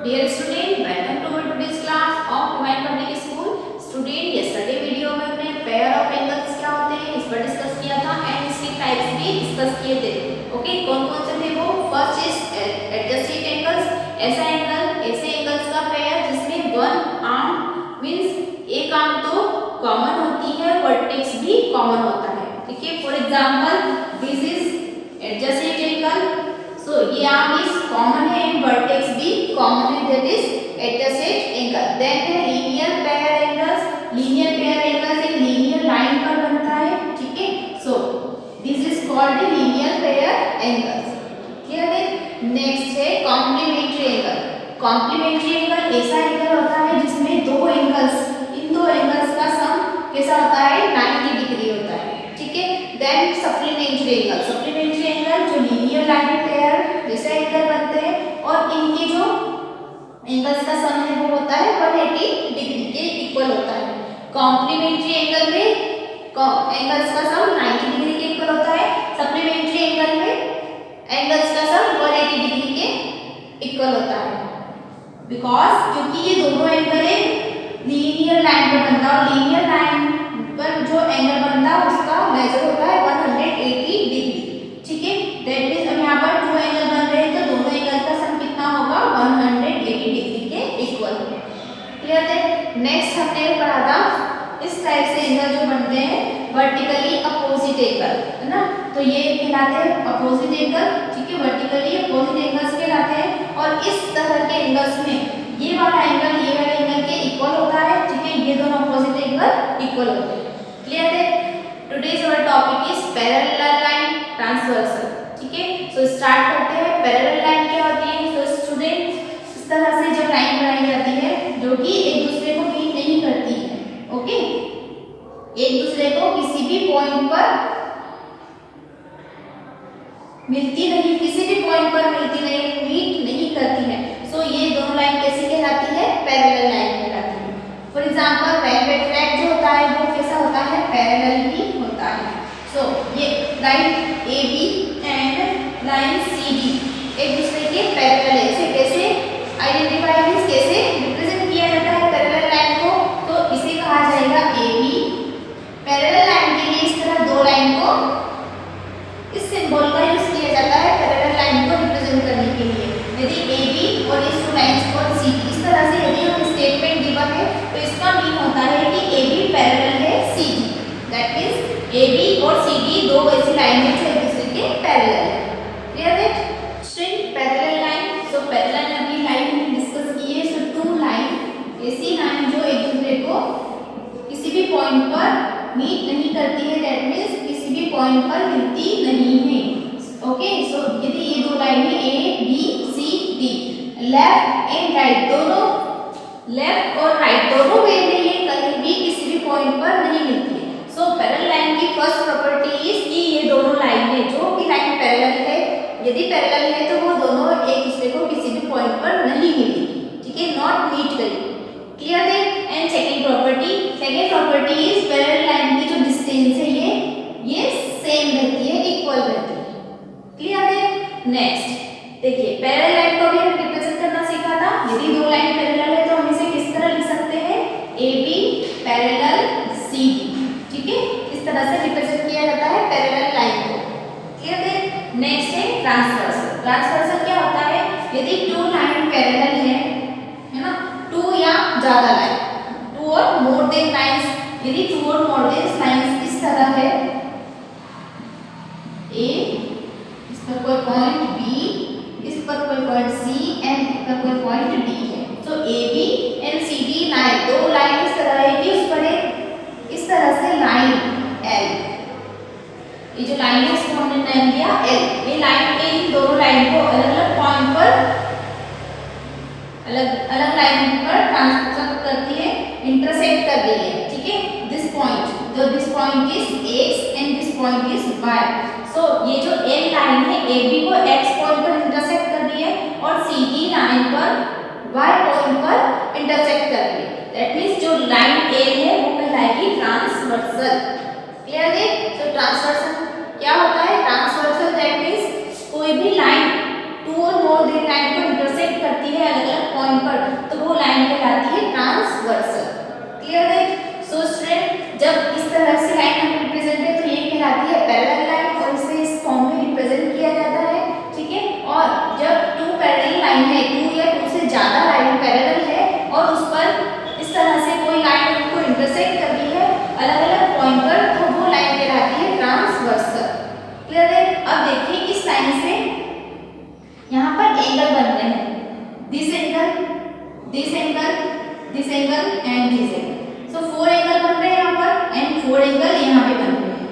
Dear student, welcome to our today's class of Divine Public School. Student, yesterday video में हमने pair of angles क्या होते हैं इस पर डिस्कस किया था एंड इसके टाइप्स भी डिस्कस किए थे. ओके, कौन कौन से थे वो? फर्स्ट इज एडजस्टेड एंगल्स, ऐसे एंगल्स का पेयर जिसमें वन आर्म मींस एक आर्म तो कॉमन होती है, वर्टेक्स भी कॉमन होता है. ठीक है, for example this is adjusted angle. So ये arm is common है and vertex भी common है, that is adjacent angle. Then है linear pair angles. Linear pair angles एक linear line पर बनता है. ठीक है, so this is called the linear pair angles. Clear है? Next है complementary angle. Complementary angle ऐसा एंगल होता है जिसमें दो एंगल्स, इन दो एंगल्स का सम कैसा होता है? 90 डिग्री होता है. ठीक है, then supplementary angle. Supplementary angle जो linear line pair जैसे एंगल बनते हैं और इनके जो एंगल्स का सम है वो होता है 180 डिग्री के इक्वल होता है. कॉम्प्लीमेंट्री एंगल में एंगल्स का सम 90 डिग्री के इक्वल होता है. सप्लीमेंट्री एंगल में एंगल्स का सम 180 डिग्री के इक्वल होता है. बिकॉज क्योंकि ये दोनों एंगल एक लीनियर लाइन पर बनता है और लीनियर लाइन पर जो एंगल बनता है उसका मेजर होता है 180 डिग्री. ठीक है, दैट मींस अब यहाँ पर जो एंगल बन रहे हैं तो दोनों एंगल का सम कितना होगा? 180 डिग्री के इक्वल. क्लियर है? नेक्स्ट हमने पढ़ा था इस टाइप से एंगल जो बनते हैं वर्टिकली अपोजिट एंगल, है ना. तो ये कहलाते हैं अपोजिट एंगल. ठीक है, वर्टिकली अपोजिट एंगल्स कहलाते हैं और इस तरह के एंगल्स में ये वाला एंगल ये वाले एंगल के इक्वल होता है. ठीक है, ये दोनों अपोजिट एंगल इक्वल होते हैं. क्लियर है? Today's our topic is parallel line, transversal. ठीक है, सो स्टार्ट करते हैं. पैरेलल लाइन क्या होती है? तो स्टूडेंट इस तरह से जब लाइन बनाई जाती है जो कि एक दूसरे को मीट नहीं करती है. ओके, एक दूसरे को किसी भी पॉइंट पर मिलती नहीं, किसी भी पॉइंट पर मिलती नहीं, मीट नहीं करती है. सो ये दोनों लाइन कैसी कहलाती है? पैरेलल लाइन कहलाती है. फॉर एग्जांपल रेलवे ट्रैक जो होता है वो कैसा होता है? पैरेलल ही होता है. सो ये line AB and line CD एक दूसरे के पैरेलल है. इसे कैसे आइडेंटिफाई मींस कैसे रिप्रेजेंट किया जाता है पैरेलल लाइन को? तो इसे कहा जाएगा AB. पैरेलल लाइन के लिए इस तरह दो लाइन को इस सिंबल का यूज किया जाता है पैरेलल लाइन को रिप्रेजेंट करने के लिए. यदि AB और इस टू लाइंस को CD इस तरह से यदि हम स्टेटमेंट गिवन है तो इसका मीन होता है कि AB पैरेलल है CD. दैट मींस AB और CD दो ऐसी लाइन है जो एक दूसरे के पैरेलल है. क्लियर है? Straight parallel line. So parallel अभी लाइन हमने डिस्कस की है. सो टू लाइन ऐसी लाइन जो एक दूसरे को किसी भी पॉइंट पर मीट नहीं करती है, दैट मींस किसी भी पॉइंट पर मिलती नहीं है. ओके, सो यदि ये दो लाइन है ABCD, लेफ्ट एंड राइट दोनों, लेफ्ट और राइट दोनों वे में ये कहीं भी किसी भी पॉइंट पर नहीं मिलती है. सो पैरेलल लाइन की फर्स्ट प्रॉपर्टी इज कि ये दोनों लाइन है जो कि लाइन पैरेलल है, यदि पैरेलल है तो वो दोनों एक दूसरे को किसी भी पॉइंट पर नहीं मिलेगी. ठीक है, नॉट मीट करेगी. क्लियर है? And second property is parallel line की जो डिस्टेंस है ये सेम रहती है, इक्वल रहती है. क्लियर है? नेक्स्ट देखिए, पैरेलल लाइन को भी हमने रिप्रेजेंट करना सीखा था. यदि दो लाइन पैरेलल है तो हम इसे किस तरह लिख सकते हैं? AB parallel CD. ठीक है, इस तरह से रिप्रेजेंट किया जाता है पैरेलल लाइन को. क्लियर है? नेक्स्ट है ट्रांसवर्सल. ट्रांसवर्सल क्या होता है? यदि टू लाइन पैरेलल है ना, टू या ज्यादा लाइन, टू और मोर देन लाइंस, यदि टू और मोर देन लाइंस इस तरह है, A इस पर कोई पॉइंट B, इस पर कोई पॉइंट C एंड इस पर कोई पॉइंट D है. तो AB एंड CD लाइन दो लाइन इस तरह है कि उस पर एक इस तरह से लाइन L, ये जो लाइन है इसको हमने नाम दिया L. ये लाइन इन दोनों लाइन को अलग अलग पॉइंट पर अलग अलग लाइन पर ट्रांसफर करती है, इंटरसेक्ट कर रही है. ठीक है, this point is X and this point is Y. सो ये जो L लाइन है AB को X पॉइंट पर इंटरसेक्ट कर रही है और CD लाइन पर Y पॉइंट पर इंटरसेक्ट कर रही है. दैट मींस जो लाइन L है वो कहलाएगी ट्रांसवर्सल. क्लियर है? सो ट्रांसवर्सल क्या होता है? ट्रांसवर्सल दैट मींस कोई भी लाइन टू और मोर देन लाइन को इंटरसेक्ट करती है अलग अलग point angle and this angle. So 4 angle बन रहे हैं यहाँ पर एंड 4 एंगल यहाँ पे बन रहे हैं,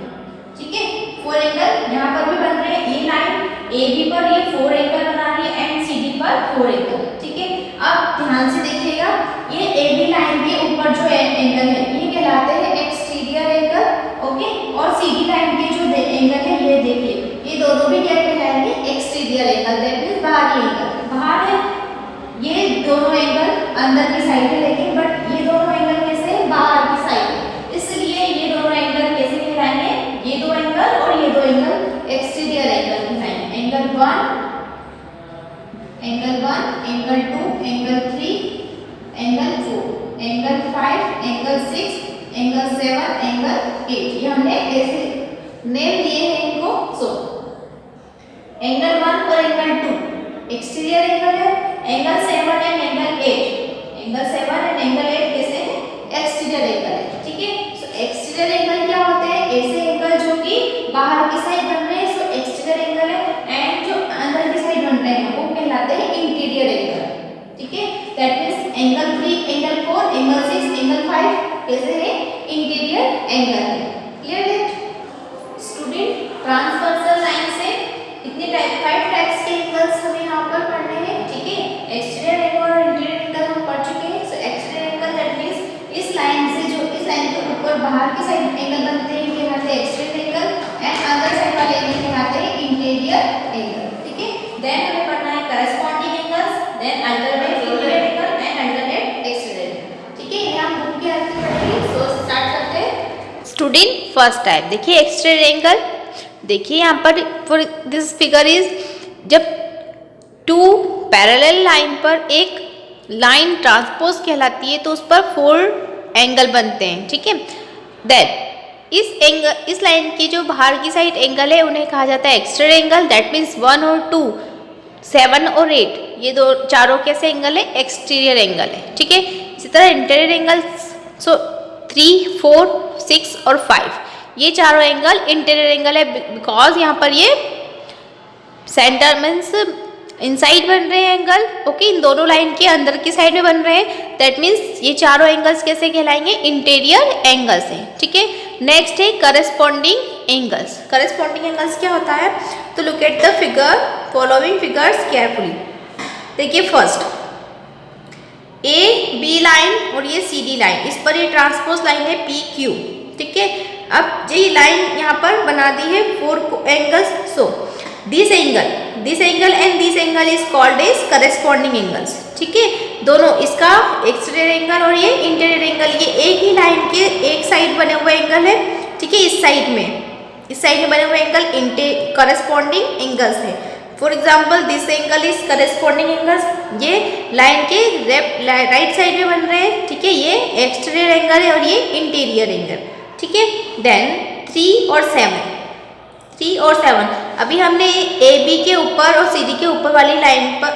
ठीक है। 4 एंगल यहाँ पर भी बन रहे हैं। ये लाइन AB पर ये 4 एंगल बना रही है एंड CD पर 4 एंगल, ठीक है। अब ध्यान से देखिएगा, ये AB लाइन के ऊपर जो एंगल है ये कहलाते हैं एक्सटीरियर एंगल, ओके। और CD लाइन के जो एंगल है ये देखिए, ये दोनों भी क्या कहलाएंगे, एक्सटीरियर एंगल, दैट मींस बाहरी एंगल। बाहर है ये दोनों एंगल अंदर की साइड है, लेकिन बट ये दोनों एंगल कैसे है, बाहर की साइड है, इसलिए ये दोनों एंगल कैसे कहलाएंगे, ये दो एंगल और ये दो एंगल एक्सटीरियर एंगल कहलाएंगे। Angle 1, angle 2, angle 3, angle 4, angle 5, angle 6, angle 7, angle 8। ये हमने ऐसे नेम दिए हैं इनको। सो एंगल 1 और एंगल 2 एक्सटीरियर एंगल है, angle 7 and angle 8, angle 7 and angle 8 कैसे है, एक्सटीरियर एंगल है, ठीक है। सो एक्सटीरियर एंगल क्या होते हैं, ऐसे एंगल जो कि बाहर की साइड बन रहे हैं, सो एक्सटीरियर एंगल है, एंड जो अंदर की साइड बन रहे हैं वो कहलाते हैं इंटीरियर एंगल, ठीक है। That means angle 3, angle 4, angle 6, angle 5 कैसे है, इंटीरियर एंगल है। क्लियर है स्टूडेंट? ट्रांसवर्सल लाइन से कितने टाइप, 5 टाइप्स के एंगल्स हमें यहाँ पर पढ़ने हैं, ठीक है। एक्सटीरियर एंगल और इंटीरियर एंगल हम पढ़ चुके हैं। सो एक्सटीरियर एंगल दैट मींस इस लाइन से जो इस लाइन के ऊपर बाहर की साइड एंगल बनते हैं ये कहलाते हैं एक्सटीरियर एंगल, एंड अंदर साइड वाले एंगल कहलाते हैं इंटीरियर एंगल, ठीक है। देन हमें पढ़ना है corresponding angles, then alternate interior angle and alternate exterior angle, ठीक है। ये हम बुक के हेल्प से पढ़ेंगे। सो स्टार्ट करते हैं स्टूडेंट। फर्स्ट टाइप देखिए एक्सटीरियर एंगल, देखिए यहाँ पर फॉर दिस फिगर इज, जब 2 पैरेलल लाइन पर एक लाइन ट्रांसपोज कहलाती है तो उस पर 4 एंगल बनते हैं, ठीक है। देन इस लाइन की जो बाहर की साइड एंगल है उन्हें कहा जाता है एक्सटीरियर एंगल, दैट मीन्स 1 और 2, 7 और 8 ये दो चारों कैसे एंगल है, एक्सटीरियर एंगल है, ठीक है। इसी तरह इंटीरियर एंगल, सो 3, 4, 6 और 5 ये चारों एंगल इंटीरियर एंगल है, बिकॉज यहाँ पर ये सेंटर मीन्स इनसाइड बन रहे हैं एंगल, ओके। इन दोनों लाइन के अंदर की साइड में बन रहे हैं, दैट मीन्स ये चारों एंगल्स कैसे कहलाएंगे, इंटीरियर एंगल्स हैं, ठीक है। नेक्स्ट है करस्पॉन्डिंग एंगल्स। करस्पॉन्डिंग एंगल्स क्या होता है, तो look at the figure, following figures carefully. देखिए फर्स्ट ए बी लाइन और ये सी डी लाइन, इस पर ये ट्रांसपोज लाइन है पी क्यू, ठीक है। अब ये लाइन यहाँ पर बना दी है 4 angles, so this angle and this angle is called as corresponding angles, ठीक है। दोनों इसका एक्सटीरियर एंगल और ये इंटीरियर एंगल, ये एक ही लाइन के एक साइड बने हुए एंगल है, ठीक है। इस साइड में बने हुए एंगल करस्पॉन्डिंग एंगल्स है। For example this angle is corresponding angles, ये लाइन के राइट साइड में बन रहे हैं, ठीक है। ये एक्सटीरियर एंगल है और ये इंटीरियर एंगल, ठीक है। देन 3 और 7, अभी हमने ए बी के ऊपर और सी डी के ऊपर वाली लाइन पर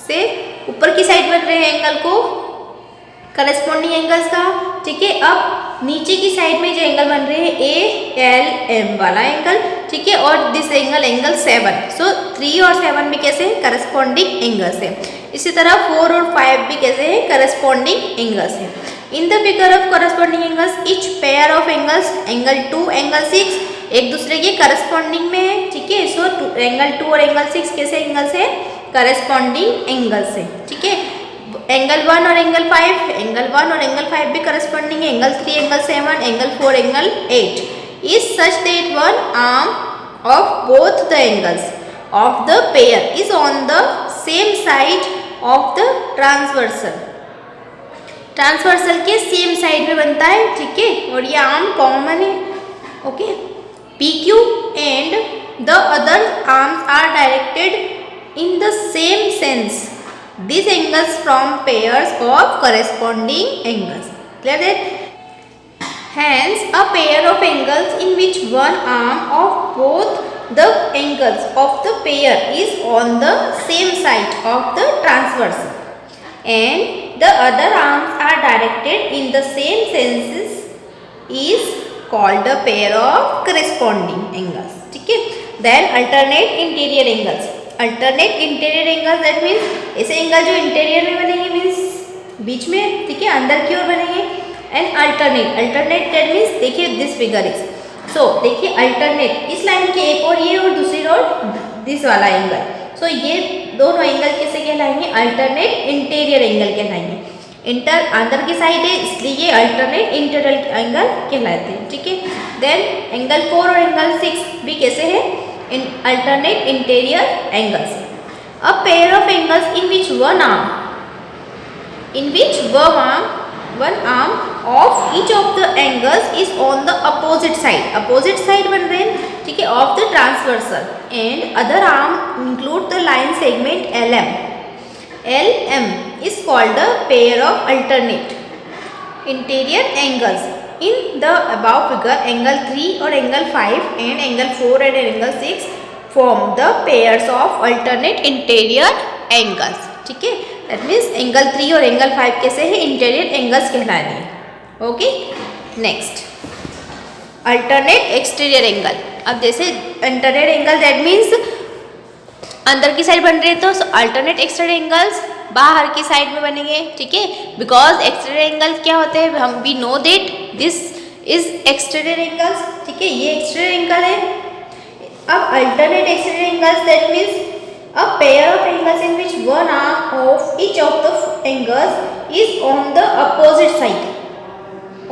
से ऊपर की साइड बन रहे हैं एंगल को करस्पॉन्डिंग एंगल्स का, ठीक है। अब नीचे की साइड में जो एंगल बन रहे हैं ए एल एम वाला एंगल, ठीक है। और दिस एंगल 7, सो 3 और 7 भी कैसे हैं, करस्पॉन्डिंग एंगल्स है। इसी तरह 4 और 5 भी कैसे हैं, करस्पॉन्डिंग एंगल्स है। In the figure of corresponding angles each pair of angles, angle 2, angle 6 एक दूसरे के करस्पॉन्डिंग में है, ठीक है। सो एंगल 2 और एंगल 6 कैसे एंगल्स है, करस्पॉन्डिंग एंगल्स है, ठीक है। एंगल 1 और एंगल 5 भी करस्पॉन्डिंग है, angle 3, angle 7, angle 4, angle 8 is such that one arm of both the angles of the pair is on the same side of the transversal के same side में बनता है, ठीक है। और ये आर्म कॉमन है, okay. PQ and the other arms are directed in the same sense. These angles form pairs of corresponding angles. Clear that? Hence, a pair of angles in which one arm of both the angles of the pair is on the same side of the transversal and the other arms are directed in the same senses is called a pair of corresponding angles, ठीक है। Then alternate interior angles. Alternate interior angles that means ऐसे angle जो interior में बनेंगे, means बीच में, ठीक है, अंदर की ओर बनेंगे। And alternate, alternate that means देखिए दिस फिगर इज, सो देखिए अल्टरनेट इस लाइन के एक और ये और दूसरी ओर दिस वाला एंगल, सो ये दोनों एंगल कैसे कहलाएंगे? अल्टरनेट इंटीरियर एंगल कहलाएंगे। इंटर अंदर की साइड है इसलिए ये अल्टरनेट इंटीरियर एंगल कहलाते हैं, ठीक है। देन एंगल 4 और एंगल 6 भी कैसे है? In alternate interior angles. A pair of angles in which one arm of each of the angles is on the opposite side बन रहे हैं, ठीक है, of the transversal, and other arm include the line segment LM is called the pair of alternate interior angles. In the above figure, angle 3 or angle 5 and angle 4 and angle 6 form the pairs of alternate interior angles, ठीक है। That means angle 3 और angle 5 कैसे है? Interior angles कहलाएंगे। Okay, next alternate exterior angle. अब जैसे interior angle that means अंदर की साइड बन रहे हैं, तो अल्टरनेट एक्सटीरियर एंगल्स बाहर की साइड में बनेंगे, ठीक है, बिकॉज एक्सटीरियर एंगल क्या होते हैं? हम we know that this is exterior angles, ठीक है, ये एक्सटीरियर एंगल है। अब alternate exterior angles that means a pair of angles in which one arm of each of the angles is on the opposite side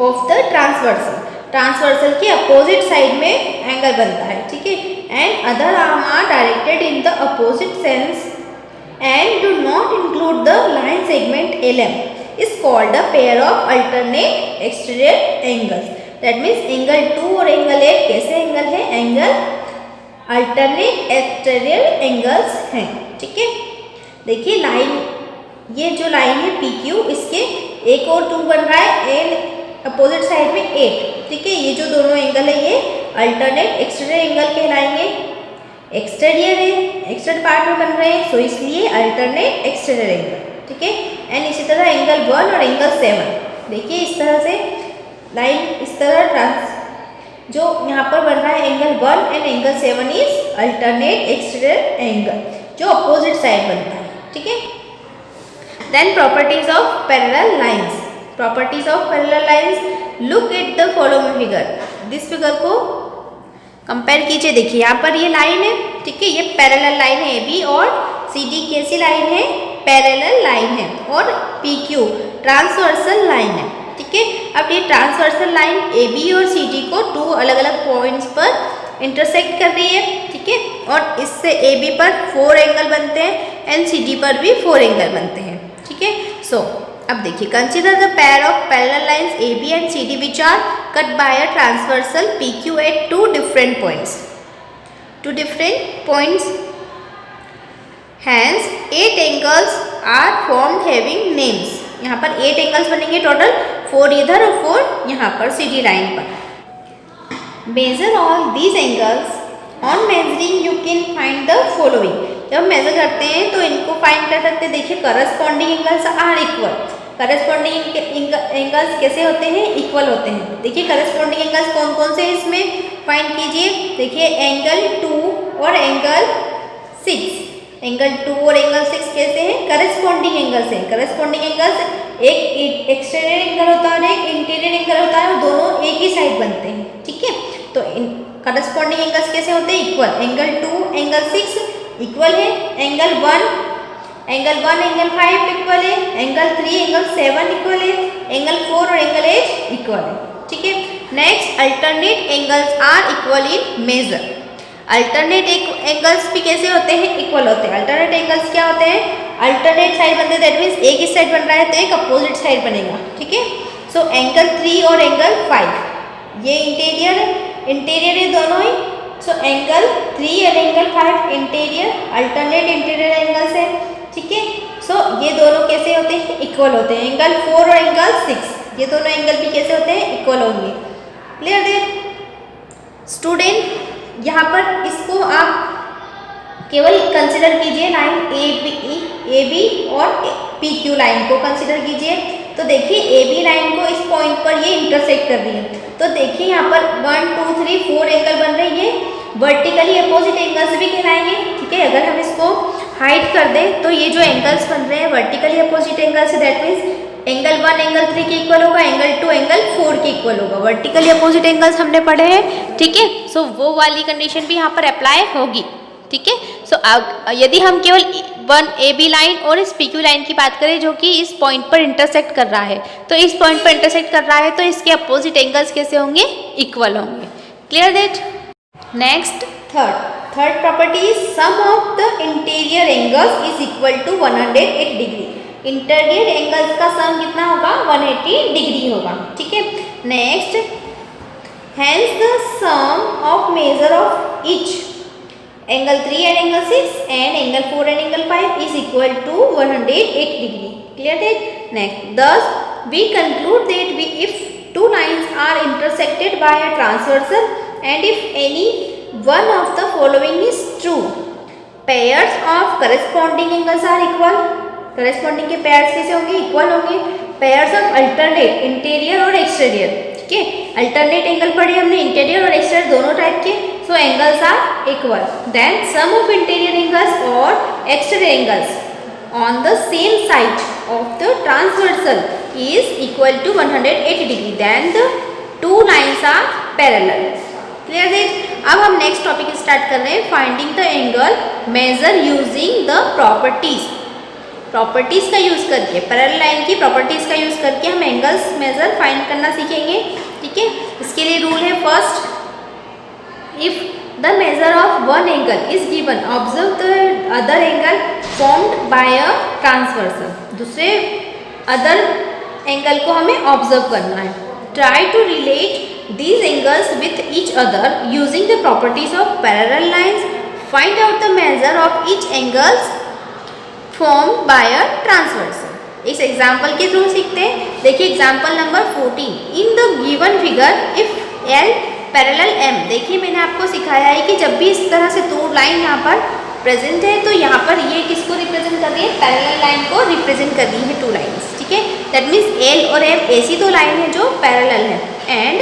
of the transversal के opposite side में angle बनता है, ठीक है, and other arm are directed in the opposite sense and do not include the line segment LM is called a pair of alternate exterior angles. That means angle 2 और angle 8 कैसे angle है? Angle alternate exterior angles हैं, ठीक है। देखिए line, ये जो line है PQ, इसके एक और 2 बन रहा है एंड अपोजिट साइड में 8, ठीक है, ये जो दोनों एंगल है ये अल्टरनेट एक्सटीरियर एंगल कहलाएंगे। एक्सटीरियर है, एक्सटीरियर पार्ट में बन रहे हैं, सो इसलिए अल्टरनेट एक्सटीरियर एंगल, ठीक है। एंड इसी तरह एंगल 1 और एंगल 7, देखिए इस तरह से लाइन इस तरह जो यहाँ पर बन रहा है angle 1 and angle 7 is alternate exterior angle जो अपोजिट साइड बनता है, ठीक है। Then properties of parallel lines. Properties of parallel lines, look at the following figure. This figure को कंपेयर कीजिए, देखिए यहाँ पर ये लाइन है, ठीक है, ये पैरेलल लाइन है AB और CD कैसी लाइन है? पैरेलल लाइन है, और PQ ट्रांसवर्सल लाइन है, ठीक है। अब ये ट्रांसवर्सल लाइन AB और CD को 2 अलग अलग पॉइंट्स पर इंटरसेक्ट कर रही है, ठीक है, और इससे AB पर 4 एंगल बनते हैं एंड CD पर भी 4 एंगल बनते हैं, ठीक है। सो अब देखिए, consider the pair of parallel lines AB and CD which are cut by a transversal PQ at 2 different points. Hence 8 angles are formed having names. यहाँ पर 8 एंगल्स बनेंगे टोटल, 4 इधर और 4 यहाँ पर CD लाइन पर। Measure all these angles, on measuring you can find the following. जब measure करते हैं तो इनको फाइंड कर सकते हैं। देखिए corresponding angles are equal. Corresponding angles कैसे होते हैं? इक्वल होते हैं। देखिए करस्पॉन्डिंग एंगल्स कौन कौन से इसमें फाइंड कीजिए। देखिए एंगल 2 और एंगल 6, एंगल 2 और एंगल 6 कैसे हैं? करस्पॉन्डिंग एंगल्स हैं। करस्पॉन्डिंग एंगल्स एक एक्सटीरियर एंगल होता है और एक इंटीरियर एंगल होता है, और दोनों एक ही साइड बनते हैं, ठीक है। तो करस्पॉन्डिंग एंगल्स कैसे होते हैं? इक्वल। एंगल 2 एंगल 6 इक्वल है, एंगल 1 एंगल 5 इक्वल है, एंगल 3 एंगल 7 इक्वल है, एंगल 4 और एंगल 8 इक्वल है, ठीक है। Next alternate angles are equal in measure. Alternate angles भी कैसे होते हैं? इक्वल होते हैं। अल्टरनेट एंगल्स क्या होते हैं? अल्टरनेट साइड बनते हैं, दैट मीन्स एक इस साइड बन रहा है तो एक अपोजिट साइड बनेगा, ठीक है। सो एंगल 3 और एंगल 5 ये इंटीरियर है दोनों ही। सो एंगल 3 और angle 5 interior, alternate interior angles है, ठीक है। सो ये दोनों कैसे होते हैं? इक्वल होते हैं। एंगल 4 और एंगल 6 ये दोनों एंगल भी कैसे होते हैं? इक्वल होंगे। Clear there student? यहाँ पर इसको आप केवल कंसिडर कीजिए लाइन ए बी और PQ लाइन को कंसिडर कीजिए। तो देखिए AB लाइन को इस पॉइंट पर ये इंटरसेक्ट कर रही है। तो देखिए यहाँ पर 1 2 3 4 एंगल बन रहे हैं, ये वर्टिकली अपोजिट एंगल्स भी कहलाएंगे, ठीक है। अगर हम इसको हाइड कर दें तो ये जो एंगल्स बन रहे हैं vertically opposite angles, that means angle 1 angle 3 के इक्वल होगा, एंगल 2 एंगल 4 के इक्वल होगा। वर्टिकली अपोजिट एंगल्स हमने पढ़े हैं, ठीक है। सो वो वाली कंडीशन भी यहाँ पर अप्लाई होगी, ठीक है। सो यदि हम केवल वन ए बी लाइन और इस पी क्यू लाइन की बात करें जो कि इस पॉइंट पर इंटरसेक्ट कर रहा है, तो इस पॉइंट पर इंटरसेक्ट कर रहा है तो इसके अपोजिट एंगल्स कैसे होंगे, इक्वल होंगे। Clear that. Next third property is sum of the interior angles is equal to 180 degree. Interior angles का सम कितना होगा, 180 डिग्री होगा, ठीक है। Next, hence the sum of measure of each angle 3 and angle 6 and angle 4 and angle 5 is equal to 180 degree. Clear that? Next, thus we conclude that if two lines are intersected by a transversal and if any one of the following is true, pairs of corresponding angles are equal. corresponding के pairs कैसे होंगे, equal होंगे. pairs of alternate interior और exterior, ठीक है। Alternate angle पढ़े हमने, interior और एक्सटीरियर दोनों टाइप के, so angles are equal. Then sum of interior angles और exterior angles on the same side of the transversal is equal to 180 degree, then the two lines are parallel. Clear this. अब हम next topic start कर रहे हैं, finding the angle measure using the properties. Properties का use करके, parallel line की properties का use करके हम एंगल्स मेजर फाइंड करना सीखेंगे, ठीक है। इसके लिए रूल है, first, if the measure of one angle is given, observe the other angle formed by a transversal. दूसरे अदर एंगल को हमें ऑब्जर्व करना है। Try to relate these angles with each other using the properties of parallel lines. Find out the measure of each angles formed by a transversal. इस example के through सीखते हैं। देखिए example number 14, in the given figure if L parallel M. देखिए मैंने आपको सिखाया है कि जब भी इस तरह से दो लाइन यहाँ पर प्रेजेंट है तो यहाँ पर ये किसको रिप्रेजेंट कर रही है, पैरेलल लाइन को रिप्रेजेंट कर रही है, टू लाइन्स, ठीक है। दैट मीन्स एल और एम ऐसी दो लाइन है जो पैरेलल है, and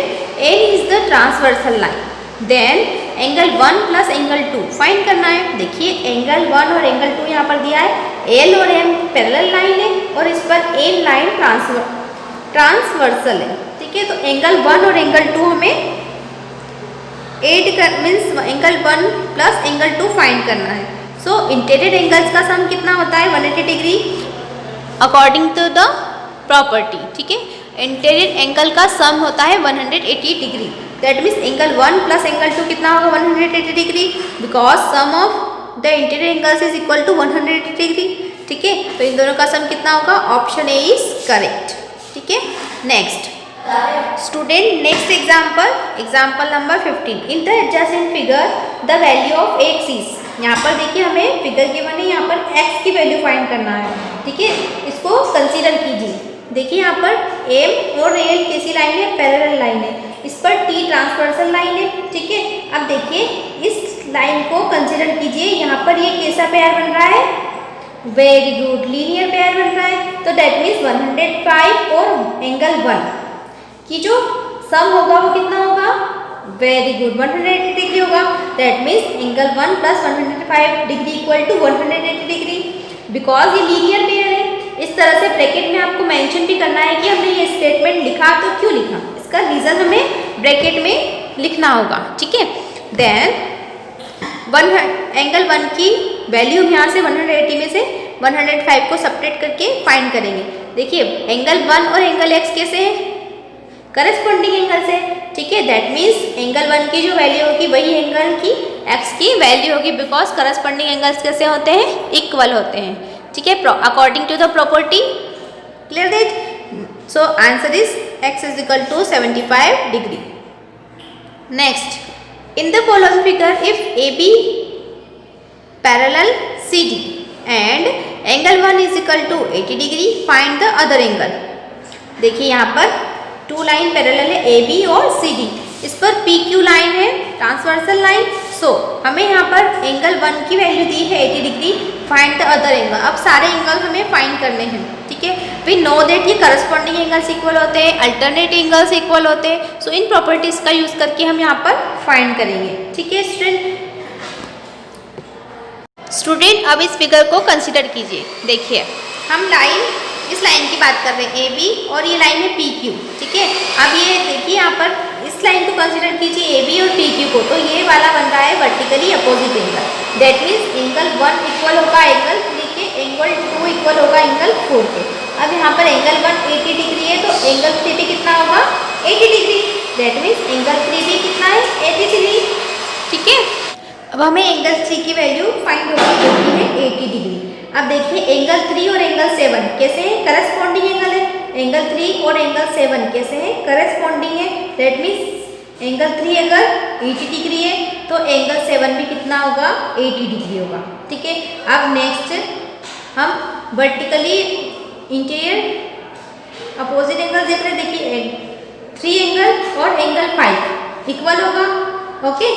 L is the transversal line. Then angle 1 plus angle 2 find करना है। देखिए एंगल 1 और एंगल 2 यहाँ पर दिया है, एल और एम पैरेलल लाइन है और इस पर एन लाइन ट्रांसवर्सल है, ठीक है। तो एंगल 1 और एंगल 2 हमें एड कर, means angle 1 plus angle 2 find करना है। सो इंटीरियर एंगल्स का सम कितना होता है, 180 degree according to the property, ठीक है। इंटीरियर एंगल का सम होता है 180 degree. That means angle 1 plus angle 2 कितना होगा, 180 degree, because sum of the interior angles is equal to 180 degree, ठीक है। तो इन दोनों का सम कितना होगा, ऑप्शन ए इज करेक्ट, ठीक है। Next student, next example number 15, in the adjacent figure the value of x is. यहाँ पर देखिए हमें फिगर गिवन है, यहाँ पर एक्स की वैल्यू फाइंड करना है, ठीक है। इसको कंसीडर कीजिए। देखिए यहाँ पर एम और एल कैसी लाइन है, पैरेलल लाइन है, इस पर टी ट्रांसवर्सल लाइन है, ठीक है। अब देखिए इस लाइन को कंसीडर कीजिए, यहाँ पर ये कैसा पेयर बन रहा है, वेरी गुड, लीनियर पेयर बन रहा है। तो दैट मीन्स 105 और एंगल 1 की जो सम होगा वो कितना होगा, वेरी गुड, 180 डिग्री होगा। That means angle 1 plus 105 degree equal to 180 degree, because ये लीनियर पेयर है। इस तरह से ब्रैकेट में आपको मेंशन भी करना है कि हमने ये स्टेटमेंट लिखा तो क्यों लिखा, इसका रीजन हमें ब्रैकेट में लिखना होगा, ठीक है। देन एंगल 1 की वैल्यू हम यहाँ से 180 में से 105 को सब्ट्रैक्ट करके फाइंड करेंगे। देखिए एंगल 1 और एंगल एक्स कैसे है, करस्पॉन्डिंग एंगल से, ठीक है। दैट मीन्स एंगल 1 की जो वैल्यू होगी वही एंगल की एक्स की वैल्यू होगी, बिकॉज करस्पॉन्डिंग एंगल्स कैसे होते हैं, इक्वल होते हैं, ठीक है, according to the property. Clear that. So answer is x is equal to 75 degree. Next, in the following figure, if AB parallel CD and angle 1 is equal to 80 degree, find the other angle. देखिए यहाँ पर to line parallel है AB और CD, इस पर PQ line है, transversal line. सो हमें यहाँ पर एंगल 1 की वैल्यू दी है 80 degree, find the other angle. अब सारे एंगल हमें फाइंड करने हैं, ठीक है। वी नो दैट ये करस्पॉन्डिंग एंगल्स इक्वल होते हैं, अल्टरनेट एंगल्स इक्वल होते हैं। सो इन प्रॉपर्टीज का यूज करके हम यहाँ पर फाइंड करेंगे, ठीक है स्टूडेंट। अब इस फिगर को कंसिडर कीजिए। देखिए हम लाइन इस लाइन की बात कर रहे हैं AB और ये लाइन है PQ, ठीक है। अब ये देखिए यहाँ पर इस लाइन को कंसीडर कीजिए AB और PQ को, तो ये वाला बन रहा है vertically opposite angle. That means angle 1 equal होगा एंगल 3 के, एंगल 2 इक्वल होगा एंगल 4 के। अब यहाँ पर एंगल 1 80 डिग्री है तो एंगल 3 भी कितना होगा 80 डिग्री। दैट मीन्स एंगल 3 भी कितना है 80 डिग्री, ठीक है। अब हमें एंगल 3 की वैल्यू फाइंड होगी जो कि है 80 डिग्री। अब देखिए एंगल 3 और एंगल 7 कैसे हैं, करस्पॉन्डिंग एंगल है। एंगल 3 और एंगल 7 कैसे हैं, करस्पॉन्डिंग है। दैट मीन्स एंगल 3 अगर 80 डिग्री है तो एंगल 7 भी कितना होगा 80 डिग्री होगा, ठीक है। अब नेक्स्ट हम वर्टिकली इंटीरियर अपोजिट एंगल देख रहे हैं। देखिए 3 एंगल और एंगल 5 इक्वल होगा, ओके।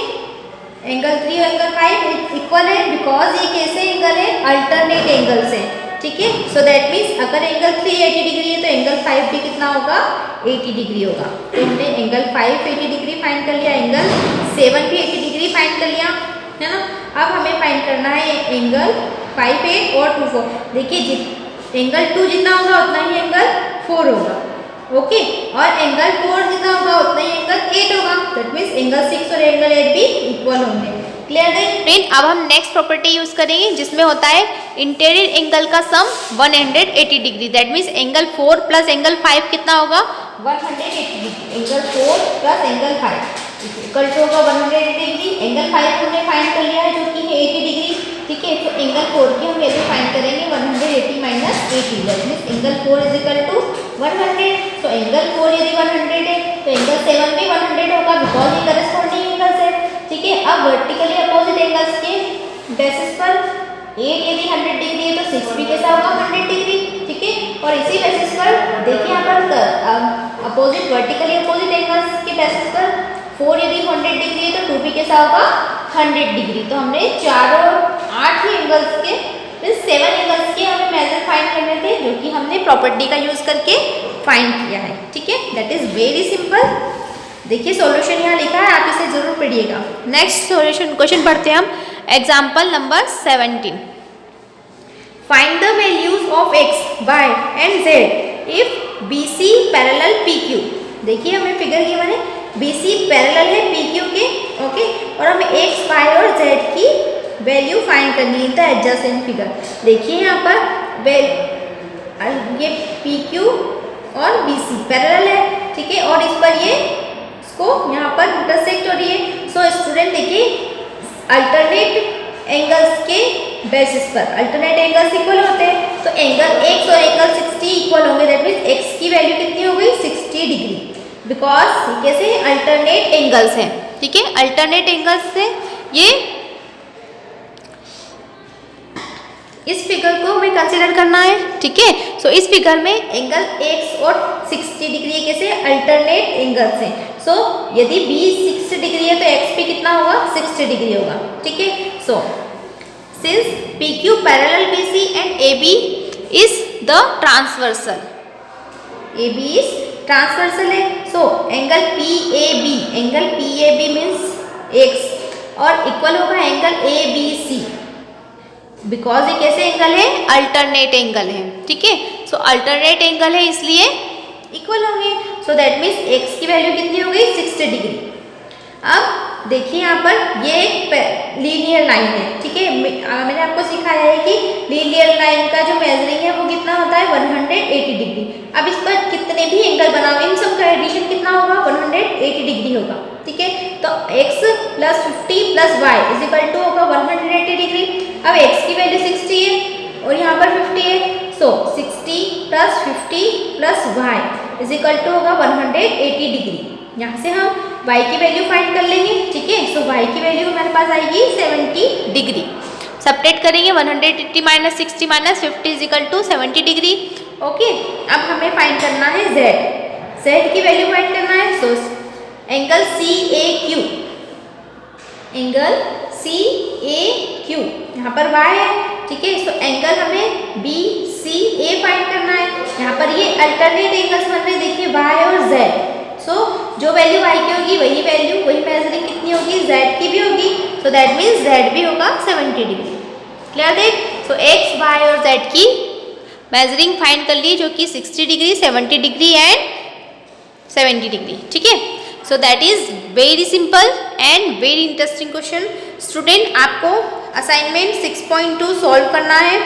एंगल 3 और एंगल 5 इक्वल है बिकॉज ये कैसे एंगल है, अल्टरनेट एंगल्स है, ठीक है। सो दैट मीन्स अगर एंगल 3 80 डिग्री है तो एंगल 5 भी कितना होगा 80 डिग्री होगा। तो हमने एंगल 5 80 डिग्री फाइंड कर लिया, एंगल 7 भी 80 डिग्री फाइंड कर लिया, है ना। अब हमें फाइंड करना है एंगल 5 8 और 2 4। देखिए एंगल 2 जितना होगा उतना ही एंगल 4 होगा, ओके। और एंगल 4 जितना होगा उतना ही एंगल 8 होगा। दैट मीन्स एंगल 6 और एंगल 8 भी इक्वल होंगे। क्लियर है फ्रेंड। अब हम नेक्स्ट प्रॉपर्टी यूज करेंगे जिसमें होता है इंटीरियर एंगल का sum 180 degree. That means angle 4 plus angle 5 कितना होगा 180 degree. Angle 4 plus angle 5 equal to होगा 180 डिग्री। एंगल 5 हमने फाइंड कर लिया है जो कि है 80 डिग्री, ठीक है। तो एंगल 4 की हम वैल्यू फाइंड करेंगे 180 minus 80। That means angle 4 is equal to 100। तो एंगल 4 यदि 100 है तो एंगल 7 भी 100 होगा बिकॉज ये करस्पॉन्डिंग एंगल्स है, ठीक है। अब वर्टिकली अपोजिट एंगल्स के बेसिस पर 8 यदि 100 डिग्री है तो 6 भी कैसा होगा 100 डिग्री, ठीक है। और इसी बेसिस पर देखिए यहाँ पर अपोजिट वर्टिकली अपोजिट एंगल्स के बेसिस पर 4 यदि 100 डिग्री है तो 2 भी कैसा होगा 100 डिग्री। तो हमने 4 और 8 ही एंगल्स के 7 एंगल्स के हमें मेजर फाइंड करने थे जो कि हमने प्रॉपर्टी का यूज करके फाइंड किया है, ठीक है। That is very simple. देखिए सॉल्यूशन यहाँ लिखा है, आप इसे जरूर पढ़िएगा। नेक्स्ट सॉल्यूशन क्वेश्चन पढ़ते हैं हम। Example number 17। Find the values of x, y and z if BC parallel PQ। देखिए हमें फिगर गिवन है, BC पैरेलल है PQ के, ओके। और हमें x, y और z की वैल्यू फाइंड करनी है द एडजेसेंट फिगर। देखिए यहाँ पर ये PQ और BC पैरेलल है, ठीक है। और इस पर ये इसको यहाँ पर इंटरसेक्ट हो रही है। सो स्टूडेंट देखिए अल्टरनेट एंगल्स के बेसिस पर अल्टरनेट एंगल्स इक्वल होते हैं तो एंगल x और एंगल 60 इक्वल होंगे। दैट मीन्स x की वैल्यू कितनी हो गई 60 डिग्री बिकॉज कैसे अल्टरनेट एंगल्स हैं, ठीक है। अल्टरनेट एंगल्स से ये इस फिगर को हमें कंसीडर करना है, ठीक है। सो इस फिगर में एंगल x और 60 डिग्री कैसे अल्टरनेट एंगल्स हैं। सो यदि B 60 डिग्री है तो x भी कितना होगा 60 डिग्री होगा, ठीक है। So since PQ parallel BC and AB is the transversal, AB is transversal है। So angle PAB means x और इक्वल होगा एंगल ABC बिकॉज ये कैसे एंगल है अल्टरनेट एंगल है, ठीक है। सो अल्टरनेट एंगल है इसलिए इक्वल होंगे। सो दैट मीन्स x की वैल्यू कितनी हो गई 60 डिग्री। अब देखिए यहाँ पर ये एक लीनियर लाइन है, ठीक है। मैंने आपको सिखाया है कि लीनियर लाइन का जो मेजरिंग है वो कितना होता है 180 डिग्री। अब इस पर कितने भी एंगल बनाओगे इन सब का एडिशन कितना होगा 180 डिग्री होगा, ठीक है। तो x plus 50 plus y is equal to होगा 180 डिग्री। अब x की वैल्यू 60 है और यहाँ पर 50 है। So 60 plus 50 plus y is equal to होगा 180 डिग्री। यहाँ से हम y की वैल्यू फाइंड कर लेंगे, ठीक है। सो y की वैल्यू हमारे पास आएगी 70 डिग्री। सब्ट्रैक्ट करेंगे 180 minus 60 minus 50 is equal to 70 degree, okay. अब हमें फाइंड करना है z की वैल्यू फाइंड करना है। So angle CAQ, angle CAQ यहाँ पर y है, ठीक है। सो एंगल हमें BCA फाइंड करना है। यहाँ पर ये अल्टरनेट एंगल्स बन रहे, देखिए y और z। सो जो वैल्यू y की होगी वही वैल्यू वही मेजरिंग कितनी होगी z की भी होगी। सो दैट मीन्स z भी होगा 70 डिग्री। क्लियर देख। सो x, y और z की मेजरिंग फाइंड कर लिए जो कि 60 डिग्री, 70 डिग्री एंड 70 डिग्री, ठीक है। So that is very simple and very interesting question. Student आपको असाइनमेंट 6.2 सॉल्व करना है,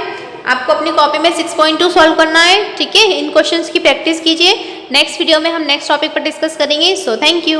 आपको अपनी कॉपी में 6.2 सॉल्व करना है, ठीक है। इन क्वेश्चंस की प्रैक्टिस कीजिए। नेक्स्ट वीडियो में हम नेक्स्ट टॉपिक पर डिस्कस करेंगे। So thank you.